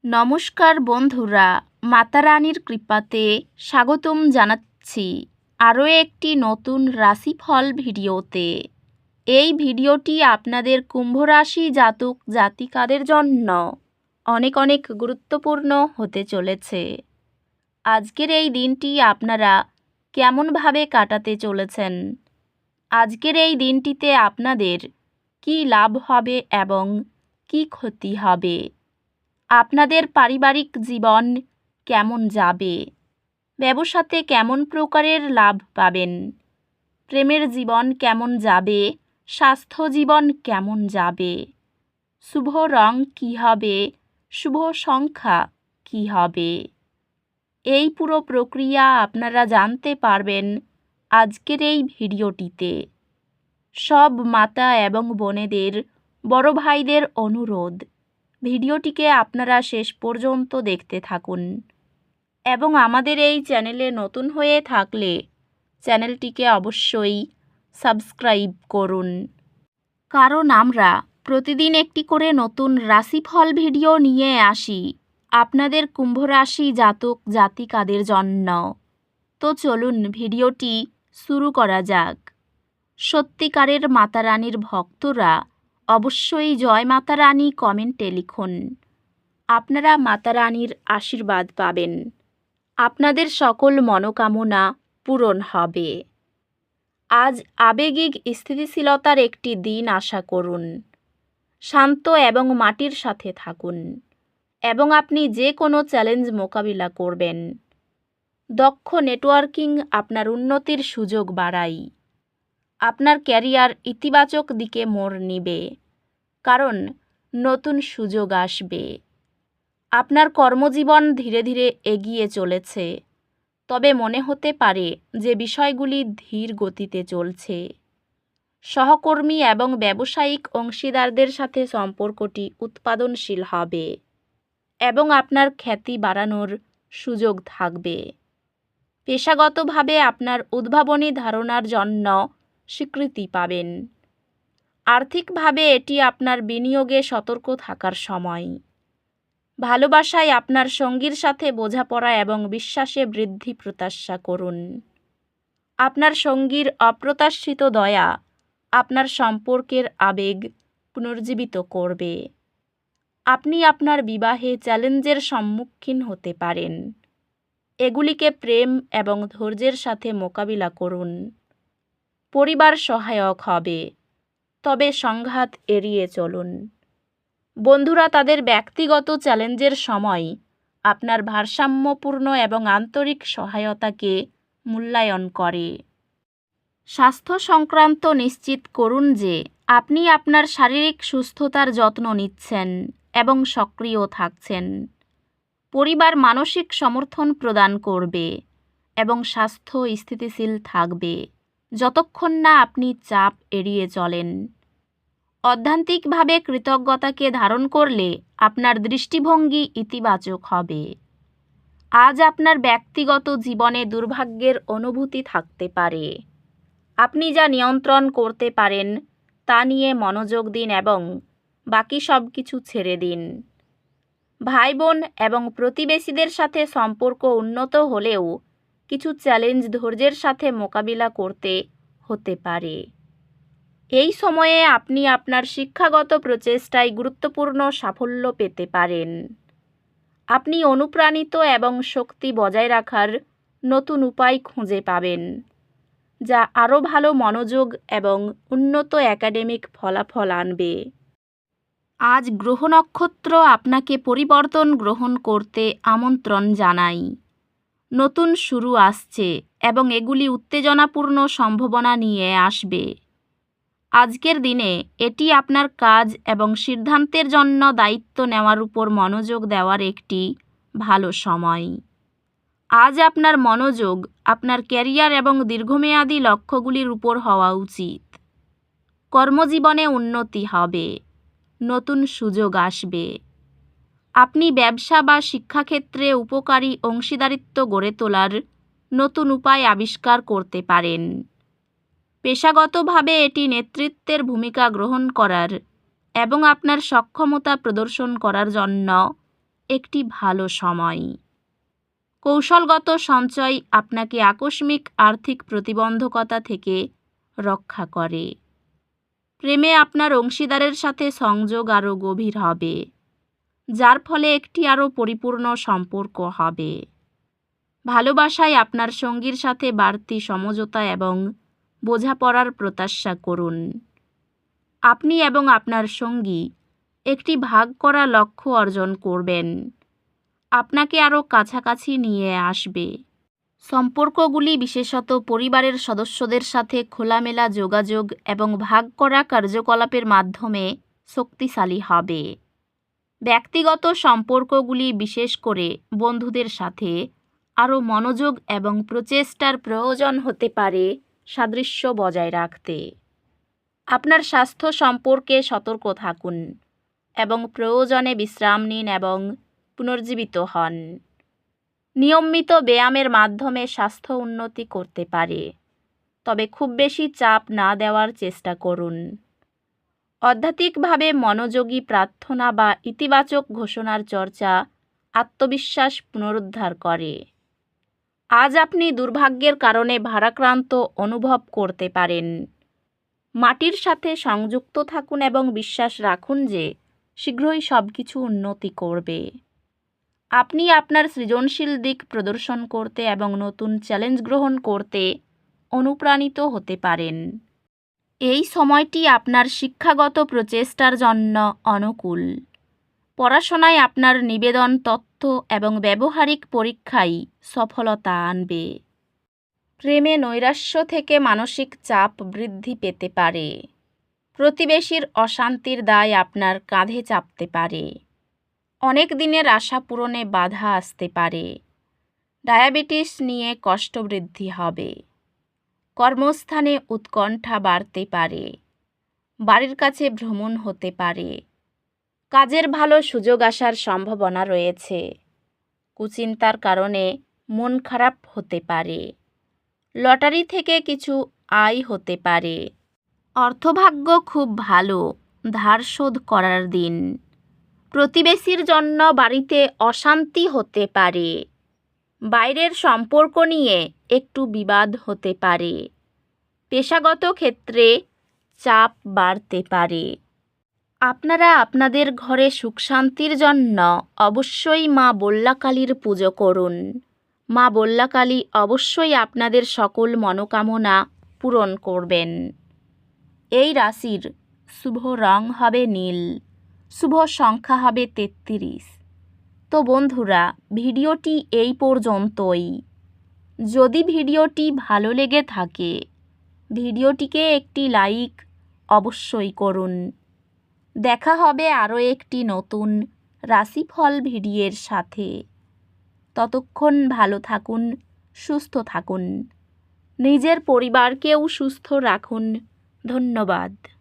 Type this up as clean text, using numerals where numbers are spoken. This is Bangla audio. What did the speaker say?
নমস্কার বন্ধুরা, মাতারানীর কৃপাতে স্বাগতম জানাচ্ছি আরও একটি নতুন রাশিফল ভিডিওতে। এই ভিডিওটি আপনাদের কুম্ভ রাশি জাতক জাতিকাদের জন্য অনেক অনেক গুরুত্বপূর্ণ হতে চলেছে। আজকের এই দিনটি আপনারা কেমনভাবে কাটাতে চলেছেন, আজকের এই দিনটিতে আপনাদের কী লাভ হবে এবং কী ক্ষতি হবে, আপনাদের পারিবারিক জীবন কেমন যাবে, ব্যবসাতে কেমন প্রকারের লাভ পাবেন, প্রেমের জীবন কেমন যাবে, স্বাস্থ্য জীবন কেমন যাবে, শুভ রং কী হবে, শুভ সংখ্যা কী হবে, এই পুরো প্রক্রিয়া আপনারা জানতে পারবেন আজকের এই ভিডিওটিতে। সব মাতা এবং বোনেদের, বড় ভাইদের অনুরোধ, ভিডিওটিকে আপনারা শেষ পর্যন্ত দেখতে থাকুন এবং আমাদের এই চ্যানেলে নতুন হয়ে থাকলে চ্যানেলটিকে অবশ্যই সাবস্ক্রাইব করুন, কারণ আমরা প্রতিদিন একটি করে নতুন রাশিফল ভিডিও নিয়ে আসি আপনাদের কুম্ভ রাশি জাতক জাতিকাদের জন্য। তো চলুন ভিডিওটি শুরু করা যাক। সত্যিকারের মাতারানীর ভক্তরা অবশ্যই জয় মাতারানী কমেন্টে লিখুন। আপনারা মাতারানীর আশীর্বাদ পাবেন, আপনাদের সকল মনোকামনা পূরণ হবে। আজ আবেগিক স্থিতিশীলতার একটি দিন আশা করুন। শান্ত এবং মাটির সাথে থাকুন এবং আপনি যে কোনো চ্যালেঞ্জ মোকাবিলা করবেন। দক্ষ নেটওয়ার্কিং আপনার উন্নতির সুযোগ বাড়ায়। আপনার ক্যারিয়ার ইতিবাচক দিকে মোড় নিবে, কারণ নতুন সুযোগ আসবে। আপনার কর্মজীবন ধীরে ধীরে এগিয়ে চলেছে, তবে মনে হতে পারে যে বিষয়গুলি ধীর গতিতে চলছে। সহকর্মী এবং ব্যবসায়িক অংশীদারদের সাথে সম্পর্কটি উৎপাদনশীল হবে এবং আপনার খ্যাতি বাড়ানোর সুযোগ থাকবে। পেশাগতভাবে আপনার উদ্ভাবনী ধারণার জন্য স্বীকৃতি পাবেন। আর্থিকভাবে এটি আপনার বিনিয়োগে সতর্ক থাকার সময়। ভালোবাসায় আপনার সঙ্গীর সাথে বোঝাপড়া এবং বিশ্বাসে বৃদ্ধি প্রত্যাশা করুন। আপনার সঙ্গীর অপ্রত্যাশিত দয়া আপনার সম্পর্কের আবেগ পুনর্জীবিত করবে। আপনি আপনার বিবাহে চ্যালেঞ্জের সম্মুখীন হতে পারেন। এগুলিকে প্রেম এবং ধৈর্যের সাথে মোকাবিলা করুন। পরিবার সহায়ক হবে, তবে সংঘাত এড়িয়ে চলুন। বন্ধুরা তাদের ব্যক্তিগত চ্যালেঞ্জের সময় আপনার ভারসাম্যপূর্ণ এবং আন্তরিক সহায়তাকে মূল্যায়ন করে। স্বাস্থ্য সংক্রান্ত নিশ্চিত করুন যে আপনি আপনার শারীরিক সুস্থতার যত্ন নিচ্ছেন এবং সক্রিয় থাকছেন। পরিবার মানসিক সমর্থন প্রদান করবে এবং স্বাস্থ্য স্থিতিশীল থাকবে যতক্ষণ না আপনি চাপ এড়িয়ে চলেন। অধ্যাত্মিকভাবে কৃতজ্ঞতাকে ধারণ করলে আপনার দৃষ্টিভঙ্গি ইতিবাচক হবে। আজ আপনার ব্যক্তিগত জীবনে দুর্ভাগ্যের অনুভূতি থাকতে পারে। আপনি যা নিয়ন্ত্রণ করতে পারেন তা নিয়ে মনোযোগ দিন এবং বাকি সব কিছু ছেড়ে দিন। ভাই বোন এবং প্রতিবেশীদের সাথে সম্পর্ক উন্নত হলেও কিছু চ্যালেঞ্জ ধৈর্যের সাথে মোকাবিলা করতে হতে পারে। এই সময়ে আপনি আপনার শিক্ষাগত প্রচেষ্টায় গুরুত্বপূর্ণ সাফল্য পেতে পারেন। আপনি অনুপ্রাণিত এবং শক্তি বজায় রাখার নতুন উপায় খুঁজে পাবেন, যা আরও ভালো মনোযোগ এবং উন্নত একাডেমিক ফলাফল আনবে। আজ গ্রহ নক্ষত্র আপনাকে পরিবর্তন গ্রহণ করতে আমন্ত্রণ জানায়। নতুন শুরু আসছে এবং এগুলি উত্তেজনাপূর্ণ সম্ভাবনা নিয়ে আসবে। আজকের দিনে এটি আপনার কাজ এবং সিদ্ধান্তের জন্য দায়িত্ব নেওয়ার উপর মনোযোগ দেওয়ার একটি ভালো সময়। আজ আপনার মনোযোগ আপনার ক্যারিয়ার এবং দীর্ঘমেয়াদী লক্ষ্যগুলির উপর হওয়া উচিত। কর্মজীবনে উন্নতি হবে, নতুন সুযোগ আসবে। আপনি ব্যবসা বা শিক্ষাক্ষেত্রে উপকারী অংশীদারিত্ব গড়ে তোলার নতুন উপায় আবিষ্কার করতে পারেন। পেশাগতভাবে এটি নেতৃত্বের ভূমিকা গ্রহণ করার এবং আপনার সক্ষমতা প্রদর্শন করার জন্য একটি ভালো সময়। কৌশলগত সঞ্চয় আপনাকে আকস্মিক আর্থিক প্রতিবন্ধকতা থেকে রক্ষা করে। প্রেমে আপনার অংশীদারের সাথে সংযোগ আরও গভীর হবে, যার ফলে একটি আরও পরিপূর্ণ সম্পর্ক হবে। ভালোবাসায় আপনার সঙ্গীর সাথে বাড়তি সমঝোতা এবং বোঝাপড়ার প্রত্যাশা করুন। আপনি এবং আপনার সঙ্গী একটি ভাগ করা লক্ষ্য অর্জন করবেন, আপনাকে আরও কাছাকাছি নিয়ে আসবে। সম্পর্কগুলি বিশেষত পরিবারের সদস্যদের সাথে খোলামেলা যোগাযোগ এবং ভাগ করা কার্যকলাপের মাধ্যমে শক্তিশালী হবে। ব্যক্তিগত সম্পর্কগুলি বিশেষ করে বন্ধুদের সাথে আরও মনোযোগ এবং প্রচেষ্টার প্রয়োজন হতে পারে সাদৃশ্য বজায় রাখতে। আপনার স্বাস্থ্য সম্পর্কে সতর্ক থাকুন এবং প্রয়োজনে বিশ্রাম নিন এবং পুনর্জীবিত হন। নিয়মিত ব্যায়ামের মাধ্যমে স্বাস্থ্য উন্নতি করতে পারে, তবে খুব বেশি চাপ না দেওয়ার চেষ্টা করুন। আধ্যাত্মিকভাবে মনোযোগী প্রার্থনা বা ইতিবাচক ঘোষণার চর্চা আত্মবিশ্বাস পুনরুদ্ধার করে। আজ আপনি দুর্ভাগ্যের কারণে ভারাক্রান্ত অনুভব করতে পারেন। মাটির সাথে সংযুক্ত থাকুন এবং বিশ্বাস রাখুন যে শীঘ্রই সবকিছু উন্নতি করবে। আপনি আপনার সৃজনশীল দিক প্রদর্শন করতে এবং নতুন চ্যালেঞ্জ গ্রহণ করতে অনুপ্রাণিত হতে পারেন। এই সময়টি আপনার শিক্ষাগত প্রচেষ্টার জন্য অনুকূল। পড়াশোনায় আপনার নিবেদন তথ্য এবং ব্যবহারিক পরীক্ষায় সফলতা আনবে। প্রেমে নৈরাশ্য থেকে মানসিক চাপ বৃদ্ধি পেতে পারে। প্রতিবেশীর অশান্তির দায় আপনার কাঁধে চাপতে পারে। অনেক দিনের আশা পূরণে বাধা আসতে পারে। ডায়াবেটিস নিয়ে কষ্ট বৃদ্ধি হবে। কর্মস্থানে উৎকণ্ঠা বাড়তে পারে। বাড়ির কাছে ভ্রমণ হতে পারে। কাজের ভালো সুযোগ আসার সম্ভাবনা রয়েছে। কুচিন্তার কারণে মন খারাপ হতে পারে। লটারি থেকে কিছু আয় হতে পারে। অর্থভাগ্য খুব ভালো, ধার শোধ করার দিন। প্রতিবেশীর জন্য বাড়িতে অশান্তি হতে পারে। বাইরের সম্পর্ক নিয়ে একটু বিবাদ হতে পারে। পেশাগত ক্ষেত্রে চাপ বাড়তে পারে। আপনারা আপনাদের ঘরে সুখ শান্তির জন্য অবশ্যই মা বল্লাকালীর পুজো করুন। মা বল্লাকালী অবশ্যই আপনাদের সকল মনোকামনা পূরণ করবেন। এই রাশির শুভ রং হবে নীল, শুভ সংখ্যা হবে 33। তো বন্ধুরা, ভিডিওটি এই পর্যন্তই। যদি ভিডিওটি ভালো লেগে থাকে, ভিডিওটিকে একটি লাইক অবশ্যই করুন। দেখা হবে আরও একটি নতুন রাশিফল ভিডিওর সাথে। ততক্ষণ ভালো থাকুন, সুস্থ থাকুন, নিজের পরিবারকেও সুস্থ রাখুন। ধন্যবাদ।